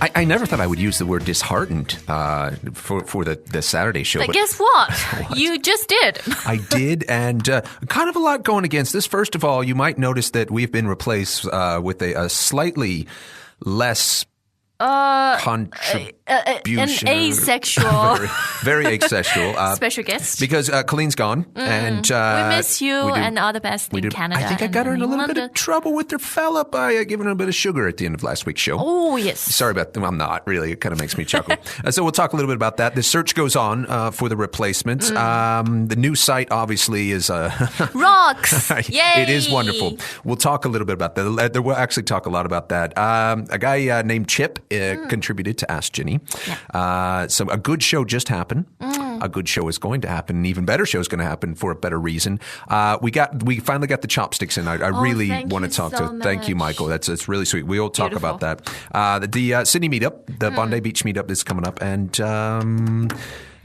I never thought I would use the word disheartened for the Saturday show. But guess what? You just did. I did, and kind of a lot going against this. First of all, you might notice that we've been replaced with a slightly less contribution. An asexual. very asexual. Special guest. Because Colleen's gone. And we miss you and all the best in Canada. I think I got her in a little bit of trouble with her fella by giving her a bit of sugar at the end of last week's show. Oh, yes. Sorry about that. I'm not, really. It kind of makes me chuckle. So we'll talk a little bit about that. The search goes on for the replacements. The new site, obviously, is... Rocks! Yay! It is wonderful. We'll talk a little bit about that. We'll actually talk a lot about that. A guy named Chip contributed to Ask Ginny. Yeah. So a good show just happened. A good show is going to happen. An even better show is going to happen for a better reason. We finally got the chopsticks in. I really want to talk to. Thank you, Michael. That's really sweet. We'll talk about that. The Sydney meetup, the Bondi Beach meetup is coming up, and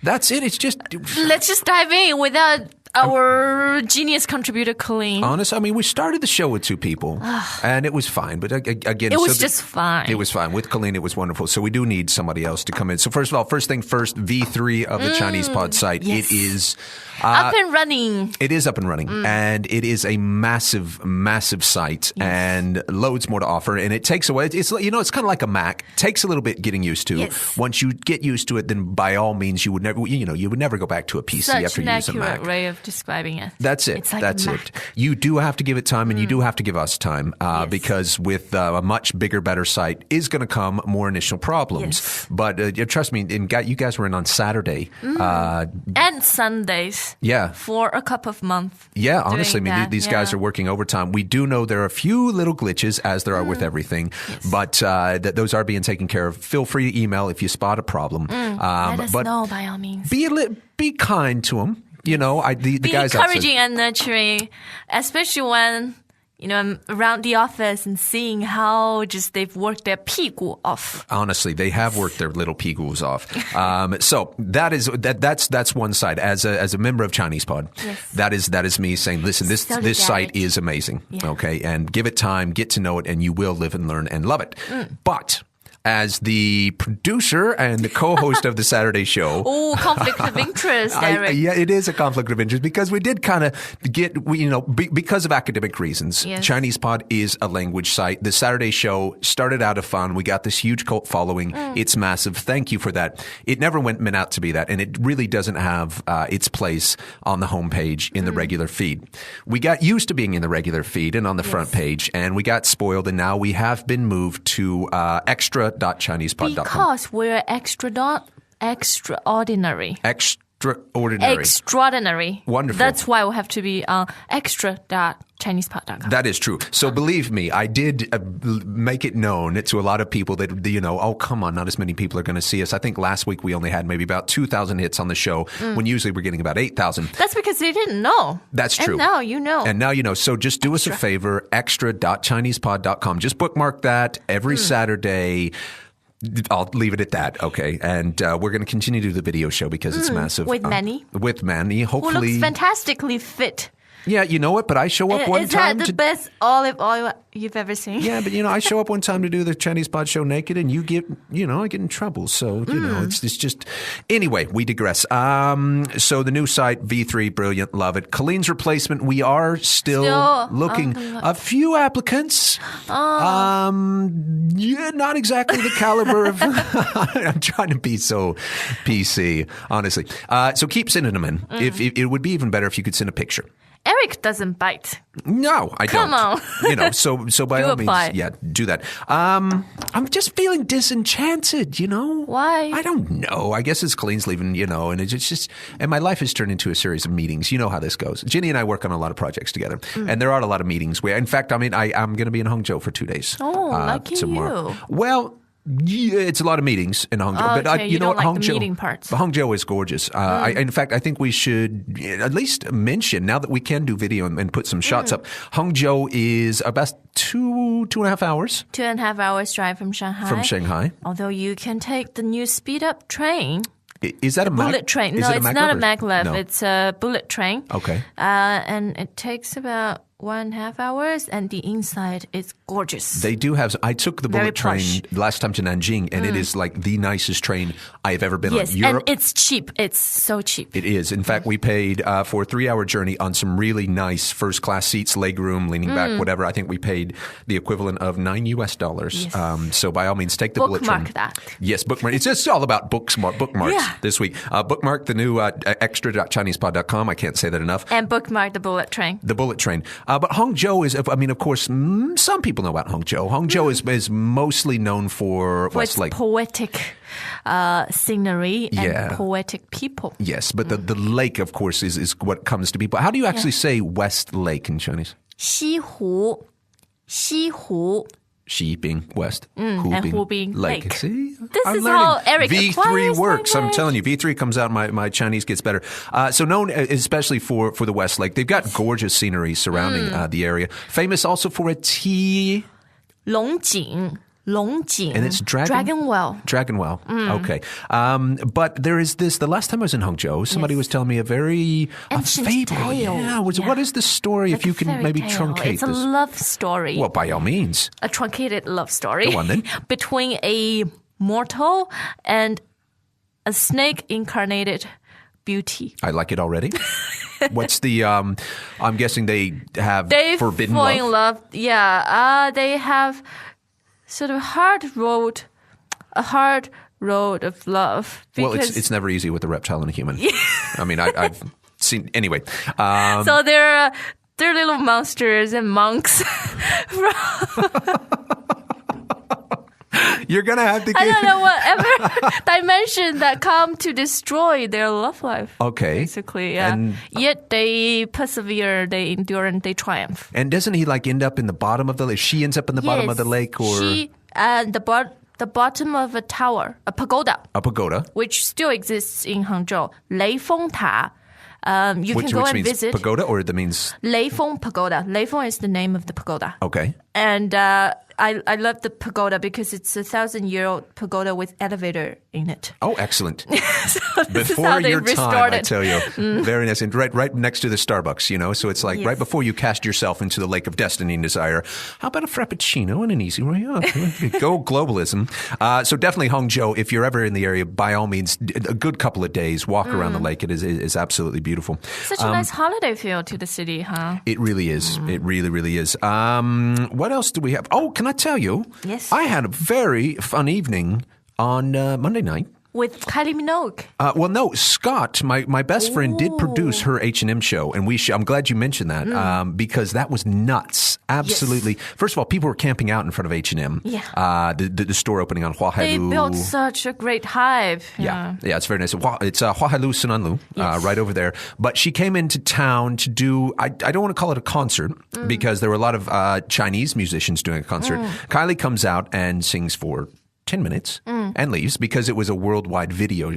that's it. It's just let's just dive in without our genius contributor, Colleen. Honest, I mean, we started the show with two people, and it was fine. But again, it was just fine. It was fine. With Colleen, it was wonderful. So we do need somebody else to come in. So first of all, first thing first, V3 of the Chinese Pod site. Yes. It is up and running. It is up and running, and it is a massive, massive site, and loads more to offer. And it takes away. It's kind of like a Mac. It takes a little bit getting used to. Yes. Once you get used to it, then by all means, you would never go back to a PC after you use a Mac. Such an accurate way of describing it. That's it. It's like That's it. You do have to give it time, and you do have to give us time because with a much bigger, better site is going to come more initial problems. Yes. But trust me, you guys were in on Saturday. And Sundays. Yeah. For a couple of months. Yeah, honestly, I mean, these guys are working overtime. We do know there are a few little glitches, as there are with everything, but those are being taken care of. Feel free to email if you spot a problem. Let us know by all means. Be kind to them. The guys be encouraging and nurturing, especially when I'm around the office and seeing how just they've worked their 屁股 off. Honestly, they have worked their little pigos off. So that's one side. As a member of Chinese Pod, that is me saying, listen, this site is amazing. Yeah. Okay, and give it time, get to know it, and you will live and learn and love it. But as the producer and the co-host of the Saturday show. Oh, conflict of interest, Eric. Yeah, it is a conflict of interest because we did kind of because of academic reasons. Yes. Chinese Pod is a language site. The Saturday show started out of fun. We got this huge cult following. It's massive. Thank you for that. It never meant out to be that, and it really doesn't have its place on the homepage in the regular feed. We got used to being in the regular feed and on the front page, and we got spoiled, and now we have been moved to extra.ChinesePod.com. Because we're extraordinary. Extraordinary. Wonderful. That's why we have to be on extra.ChinesePod.com. That is true. So believe me, I did make it known to a lot of people that, oh, come on, not as many people are going to see us. I think last week we only had maybe about 2,000 hits on the show when usually we're getting about 8,000. That's because they didn't know. That's true. And now you know. And now you know. So just do us a favor, extra.ChinesePod.com. Just bookmark that every Saturday. I'll leave it at that, okay? And we're going to continue to do the video show because it's massive. With Manny. With Manny, hopefully. Who looks fantastically fit. Yeah, you know what? But I show up one time. Is that the best olive oil you've ever seen? Yeah, but I show up one time to do the Chinese Pod show naked, and you get, I get in trouble. So it's just. Anyway, we digress. So the new site V3, brilliant, love it. Colleen's replacement, we are still looking. A few applicants. Yeah, not exactly the caliber of. I'm trying to be so PC, honestly. So keep sending them in. If it would be even better if you could send a picture. Eric doesn't bite. No, I don't. Come on. So by all means, do that. I'm just feeling disenchanted, Why? I don't know. I guess it's Colleen's leaving, and it's just, and my life has turned into a series of meetings. You know how this goes. Ginny and I work on a lot of projects together, and there are a lot of meetings where, in fact, I'm going to be in Hangzhou for 2 days. Oh, lucky tomorrow. you. Well, yeah, it's a lot of meetings in Hangzhou. But you know what? Like the meeting parts. Hangzhou is gorgeous. In fact, I think we should at least mention, now that we can do video and put some shots up, Hangzhou is about 2.5 hours. 2.5 hours drive from Shanghai. From Shanghai. Although you can take the new speed-up train. Is that a bullet train? No, it's not a maglev. No. It's a bullet train. Okay. And it takes about 1.5 hours, and the inside is gorgeous. They do have. I took the Very bullet train plush. last time to Nanjing, and it is like the nicest train I have ever been Yes, on. Europe, and it's cheap. It's so cheap. it is. In fact, we paid for a 3-hour journey on some really nice first-class seats, legroom, leaning back, whatever. I think we paid the equivalent of $9. Yes. So by all means, take the bullet train. Bookmark that. Yes, bookmark. It's just all about bookmarks Yeah. this week. Bookmark the new extra.chinesepod.com. I can't say that enough. And bookmark the bullet train. The bullet train. But Hangzhou is, I mean, of course, some people know about Hangzhou. Hangzhou is mostly known for For its Westlake. poetic scenery and poetic people. Yes, but the lake, of course, is what comes to people. How do you actually say West Lake in Chinese? 西湖, 西湖. Xi being west, and Hu being lake. See? This I'm is learning. how Eric V3 acquires works. I'm language. telling you, V3 comes out, my Chinese gets better. So known especially for the West Lake. They've got gorgeous scenery surrounding the area. Famous also for a tea. 龙井. And it's Dragon Well. Dragon Well. Okay. But there is this, the last time I was in Hangzhou, somebody was telling me a very Ancient fable. tale. Yeah, what is the story? Like if you a can fairy maybe tale. truncate It's a this. love story. Well, by all means. A truncated love story. Go on then. Between a mortal and a snake incarnated beauty. I like it already. What's the, I'm guessing they have They forbidden fall love. in love. Yeah. They have sort of a hard road of love. Well, Because it's never easy with a reptile and a human. I mean, I've seen, anyway. so they're little monsters and monks. You're going to have to I give... don't know whatever dimension that come to destroy their love life. Okay. Basically, yeah. And- Yet they persevere, they endure, and they triumph. And doesn't he like end up in the bottom of the lake? She ends up in the bottom of the lake, or She the bottom of a tower, a pagoda, a pagoda? which still exists in Hangzhou. 雷峰塔. You Which can go and means visit pagoda, or that means... 雷峰 Pagoda. 雷峰 is the name of the pagoda. Okay. And I love the pagoda because it's 1,000-year-old pagoda with elevator in it. Oh, excellent. So this is Before how they your time, restored I it. tell you. Very nice. And right next to the Starbucks, you know? So it's like right before you cast yourself into the lake of destiny and desire, how about a Frappuccino and an easy way up? Go globalism. So definitely Hangzhou, if you're ever in the area, by all means, a good couple of days, walk around the lake. It is absolutely beautiful. Such a nice holiday feel to the city, huh? It really is. It really, really is. What else do we have? Oh, can I tell you? Yes. I had a very fun evening on Monday night. With Kylie Minogue. Well, no, Scott, my best friend, did produce her H&M show, and I'm glad you mentioned that because that was nuts. Absolutely. Yes. First of all, people were camping out in front of H&M. Yeah. The store opening on Huahailu. They built such a great hive. Yeah, it's very nice. It's Huahailu Sunanlu, right over there. But she came into town to do, I don't want to call it a concert because there were a lot of Chinese musicians doing a concert. Kylie comes out and sings for 10 minutes and leaves because it was a worldwide video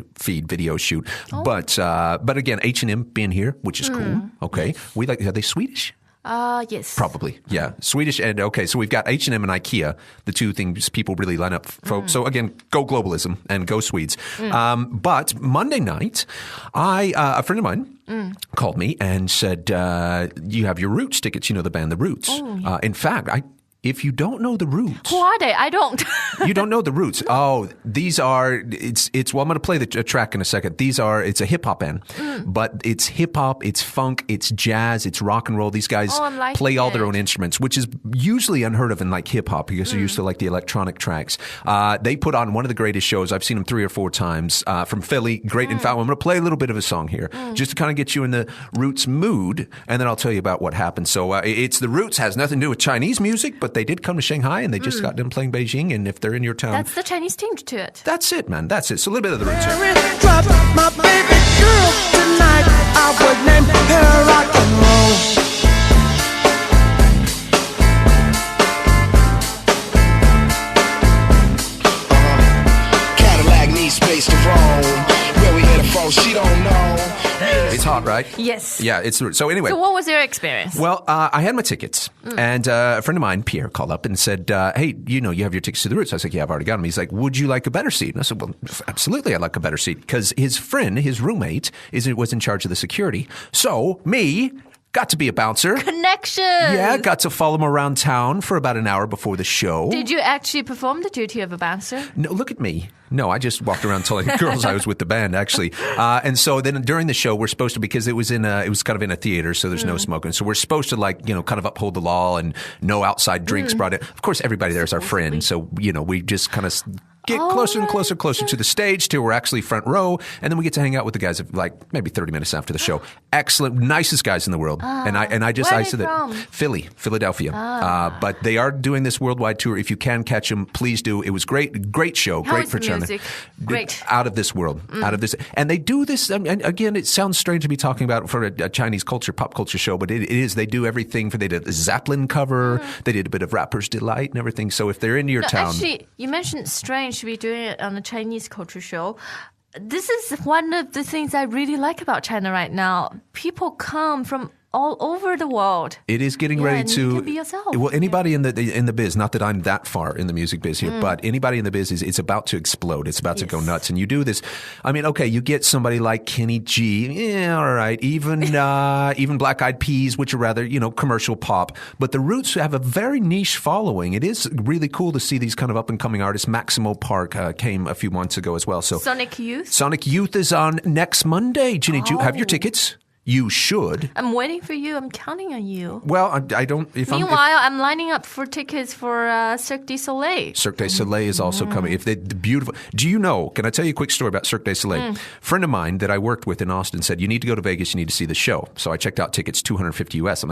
shoot. But again, H&M being here, which is cool. Okay. Are they Swedish? Yes. Probably, yeah. Swedish and okay, so we've got H&M and IKEA, the two things people really line up for. So again, go globalism and go Swedes. But Monday night, a friend of mine called me and said, you have your Roots tickets, you know the band The Roots. In fact, if you don't know the Roots. Who are they? I don't. You don't know the Roots. Oh, these are, well, I'm going to play the track in a second. It's a hip hop band, but it's hip hop, it's funk, it's jazz, it's rock and roll. These guys play all their own instruments, which is usually unheard of in like hip hop because they're used to like the electronic tracks. They put on one of the greatest shows. I've seen them 3 or 4 times from Philly. Great. In fact, I'm going to play a little bit of a song here just to kind of get you in the Roots mood, and then I'll tell you about what happened. So it's the Roots, has nothing to do with Chinese music, but they did come to Shanghai and they just got done playing Beijing. And if they're in your town, That's the Chinese tinge to it. that's it, man. That's it. So a little bit of the Roots here. Drop my baby girl tonight. I would name her rock and roll. Cadillac needs space to roam. Where we headed from, she don't know. It's hot, right? Yes. Yeah, it's so anyway. So what was your experience? Well, I had my tickets, and a friend of mine, Pierre, called up and said, hey, you have your tickets to the Roots. I said, yeah, I've already got them. He's like, would you like a better seat? And I said, well, absolutely, I'd like a better seat because his friend, his roommate, was in charge of the security. So me, got to be a bouncer. Connection. Yeah, got to follow him around town for about an hour before the show. Did you actually perform the duty of a bouncer? No, look at me. No, I just walked around telling girls I was with the band, actually. And so then during the show, we're supposed to, because it was kind of in a theater, so there's no smoking. So we're supposed to kind of uphold the law and no outside drinks brought in. Of course, everybody there is our friend. So, we just kind of get closer and closer to the stage till we're actually front row. And then we get to hang out with the guys like maybe 30 minutes after the show. Excellent, nicest guys in the world. And I said that Philadelphia. But they are doing this worldwide tour. If you can catch them, please do. It was great show, How great is for the China. music? Great. Out of this world, out of this. And they do this, and again, it sounds strange to be talking about for a Chinese culture, pop culture show, but it is. They do everything they did a Zeppelin cover, they did a bit of Rapper's Delight and everything. So if they're into your town. Actually, you mentioned strange to be doing it on a Chinese culture show. This is one of the things I really like about China right now. People come from all over the world. It is getting ready and to. You can be yourself. Well, anybody in the biz, not that I'm that far in the music biz here, but anybody in the biz it's about to explode. It's about to go nuts. And you do this. I mean, okay, you get somebody like Kenny G. Yeah, all right. Even Black Eyed Peas, which are rather commercial pop. But the Roots have a very niche following. It is really cool to see these kind of up and coming artists. Maximo Park came a few months ago as well. So Sonic Youth. Sonic Youth is on next Monday. Ginny, do you have your tickets? You should. I'm waiting for you. I'm counting on you. Well, I don't. Meanwhile, I'm lining up for tickets for Cirque du Soleil. Cirque du Soleil is also coming. If the beautiful. Do you know? Can I tell you a quick story about Cirque du Soleil? Friend of mine that I worked with in Austin said you need to go to Vegas. You need to see the show. So I checked out tickets, $250 US.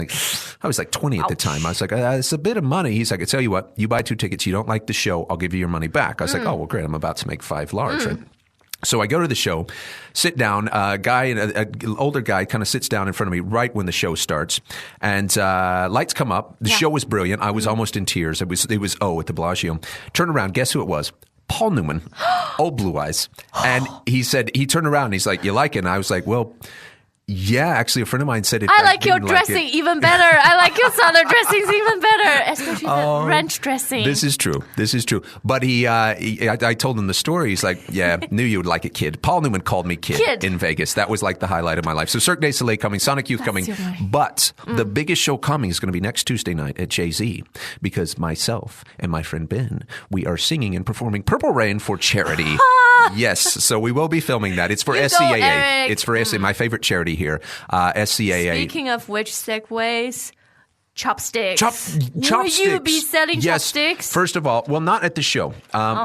I was like 20 at the time. I was like, it's a bit of money. He's like, I tell you what, you buy 2 tickets. You don't like the show, I'll give you your money back. I was like, oh well, great. I'm about to make 5 large. Right? So I go to the show, sit down. A guy, an older guy, kind of sits down in front of me right when the show starts, and lights come up. The show was brilliant. I was almost in tears. It was at the Bellagio. Turn around. Guess who it was? Paul Newman, old blue eyes. And he turned around. And he's like, "You like it?" And I was like, "Well." Yeah, actually, a friend of mine said it. I like your dressing even better. I like your southern dressings even better, especially the ranch dressing. This is true. But I told him the story. He's like, yeah, knew you would like it, kid. Paul Newman called me kid in Vegas. That was like the highlight of my life. So Cirque du Soleil coming, Sonic Youth coming. But the biggest show coming is going to be next Tuesday night at Jay-Z, because myself and my friend Ben, we are singing and performing Purple Rain for charity. Yes, so we will be filming that. It's for SCAA. It's for SCAA, my favorite charity here, SCAA. Speaking of which segues, chopsticks. Chopsticks. Will you be selling chopsticks? First of all, well, not at the show.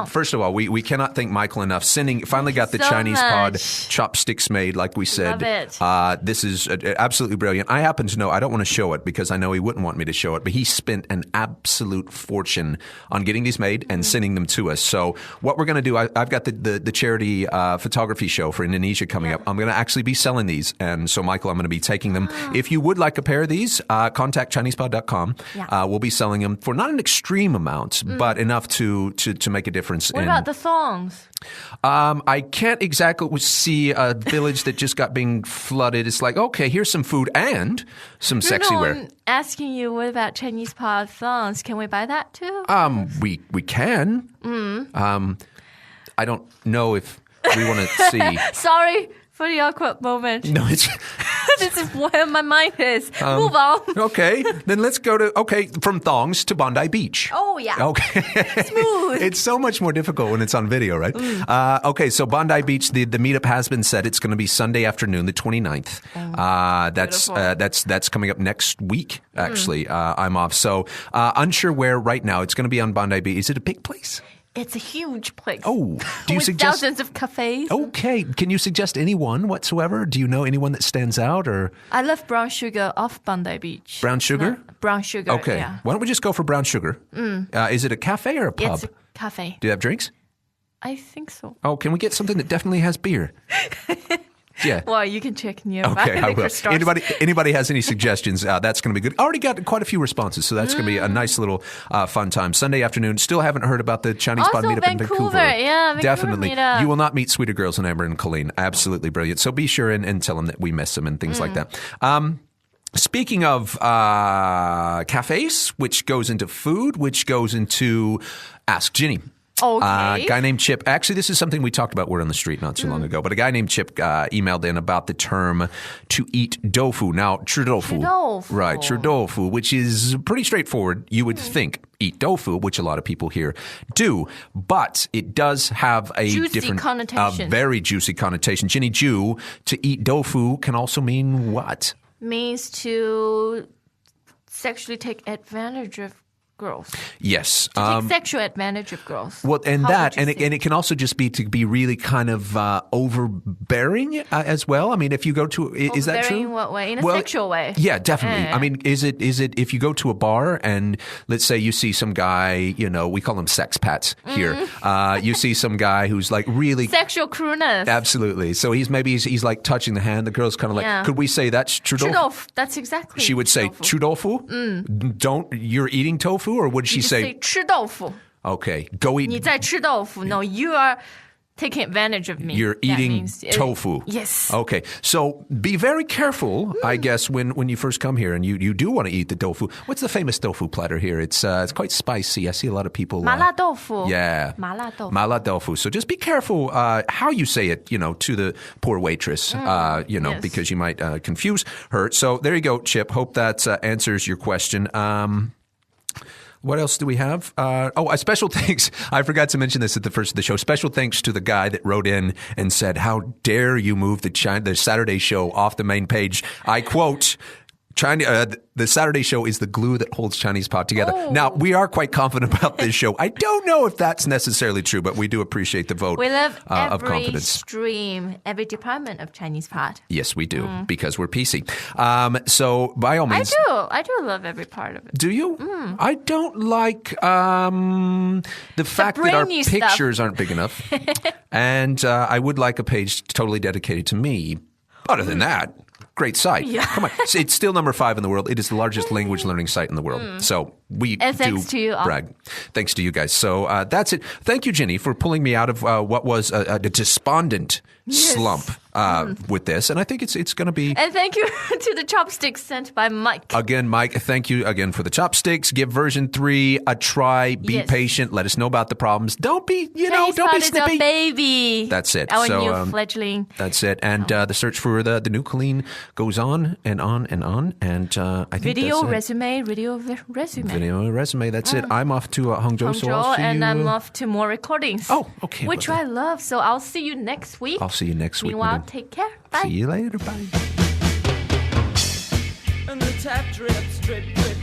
First of all, we cannot thank Michael enough. Finally got the Chinese pod chopsticks made, like we said. Love it. This is absolutely brilliant. I happen to know, I don't want to show it because I know he wouldn't want me to show it, but he spent an absolute fortune on getting these made and sending them to us. So what we're going to do, I've got the charity photography show for Indonesia coming up. I'm going to actually be selling these. And so, Michael, I'm going to be taking them. If you would like a pair of these, contact ChinesePod.com. We'll be selling them for not an extreme amount, but enough to make a difference. What about the thongs? I can't exactly see a village that just got being flooded. It's like, okay, here's some food and some sexy wear. I'm asking you, what about Chinese pod thongs? Can we buy that too? We can. I don't know if we want to see. Sorry for the awkward moment. No, it's. This is where my mind is. Move on. Okay, then let's go from thongs to Bondi Beach. Oh, yeah. Okay. Smooth. It's so much more difficult when it's on video, right? Okay, so Bondi Beach, the meetup has been set. It's going to be Sunday afternoon, the 29th. That's coming up next week, actually. I'm off. So unsure where right now. It's going to be on Bondi Beach. Is it a big place? It's a huge place. Oh, do you with suggest thousands of cafes? Okay, can you suggest anyone whatsoever? Do you know anyone that stands out, or? I love Brown Sugar off Bondi Beach. Brown Sugar? Brown Sugar. Okay, yeah. Why don't we just go for Brown Sugar? Is it a cafe or a pub? It's a cafe. Do you have drinks? I think so. Oh, can we get something that definitely has beer? Yeah. Well, you can check nearby. Okay, I will. Anybody has any suggestions? That's going to be good. Already got quite a few responses, so that's going to be a nice little fun time. Sunday afternoon. Still haven't heard about the Chinese pod meetup in Vancouver. Yeah, Vancouver definitely. Meetup. You will not meet sweeter girls than Amber and Colleen. Absolutely brilliant. So be sure and tell them that we miss them and things like that. Speaking of cafes, which goes into food, which goes into Ask Ginny. Okay. A guy named Chip. Actually, this is something we talked about. We're on the street not too long ago. But a guy named Chip emailed in about the term to eat tofu. Now, 吃豆腐. Right, 吃豆腐, which is pretty straightforward. You would think eat tofu, which a lot of people here do. But it does have a juicy connotation. A very juicy connotation. Ginny Ju, to eat tofu can also mean what? Means to sexually take advantage of girls. Yes. To take sexual advantage of girls. Well, and How that, would and you say? it can also just be to be really kind of overbearing as well. I mean, if you go to, is that Overbearing true? in what way? In a sexual way? Yeah, definitely. Yeah. I mean, is it if you go to a bar and let's say you see some guy, we call them sex pats here. You see some guy who's like really Sexual crudeness. absolutely. So he's like touching the hand. The girl's kind of like, Yeah. could we say that's chudofu? Chudofu. That's exactly. She would say chudofu. chudofu. You're eating tofu, or would she You say? say 吃豆腐. Okay, go eat. 你在吃豆腐. No, you are taking advantage of me. You're That eating means- tofu. Yes. Okay. So be very careful, I guess, when you first come here and you do want to eat the tofu. What's the famous tofu platter here? It's quite spicy. I see a lot of people. 麻辣豆腐. Yeah. 麻辣豆腐. Mala tofu. So just be careful how you say it, to the poor waitress, yes. because you might confuse her. So there you go, Chip. Hope that answers your question. What else do we have? A special thanks. I forgot to mention this at the first of the show. Special thanks to the guy that wrote in and said, "How dare you move the Saturday show off the main page?" I quote, the Saturday show is the glue that holds Chinese pot together. Oh. Now, we are quite confident about this show. I don't know if that's necessarily true, but we do appreciate the vote We love of every confidence. stream, every department of Chinese pot. Yes, we do, because we're PC. So by all I means... do love every part of it. Do you? I don't like the fact that our brainy stuff. pictures aren't big enough. And I would like a page totally dedicated to me. Other than that, great site. Yeah. Come on. It's still number 5 in the world. It is the largest language learning site in the world. So we And do thanks to you all. brag. Thanks to you guys. So that's it. Thank you, Ginny, for pulling me out of what was a despondent slump with this. And I think it's going to be... And thank you to the chopsticks sent by Mike. Again, Mike, thank you again for the chopsticks. Give version 3 a try. Be Yes. patient. Let us know about the problems. Don't be, Chinese don't pot be is snippy. a baby. That's it. Our So, new fledgling. That's it. And the search for the new Colleen goes on and on and on. And I think Video that's it. resume. Video resume. That's it. I'm off to Hangzhou. So I'll Hangzhou, see and you. I'm off to more recordings. Oh, okay. Which Well, I love. So I'll see you next week. I'll see you next week. Meanwhile, Madam. take care. Bye. See you later. Bye. And the tap drips, drip, drip,